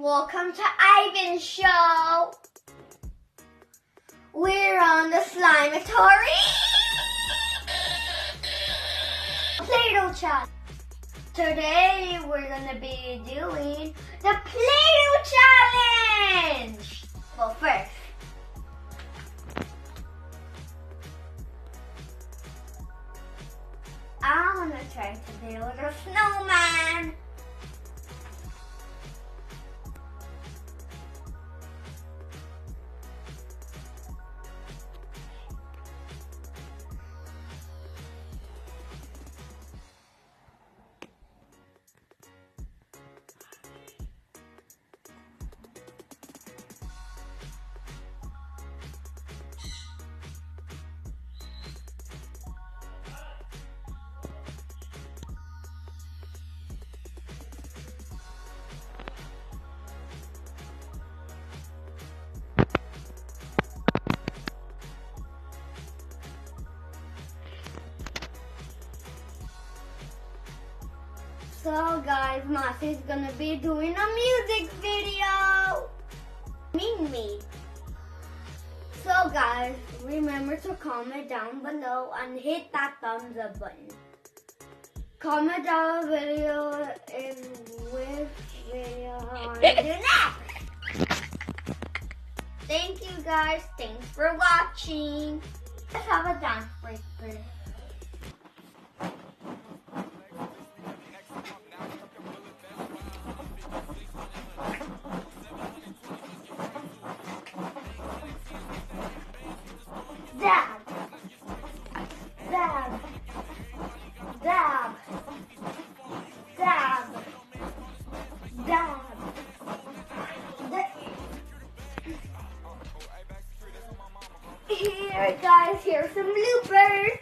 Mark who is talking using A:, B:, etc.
A: Welcome to Ivan's show. We're on the Slimatory Play-Doh challenge. Today we're gonna be doing the Play-Doh challenge. Well, first, I'm gonna try to build a snowman. So guys, Masi's gonna be doing a music video. Me. So guys, remember to comment down below and hit that thumbs up button. Comment down video in which video I want to do next. Thank you guys. Thanks for watching. Let's have a dance break first. Dab, dab, dab, dab, dab. Here guys, here's some bloopers.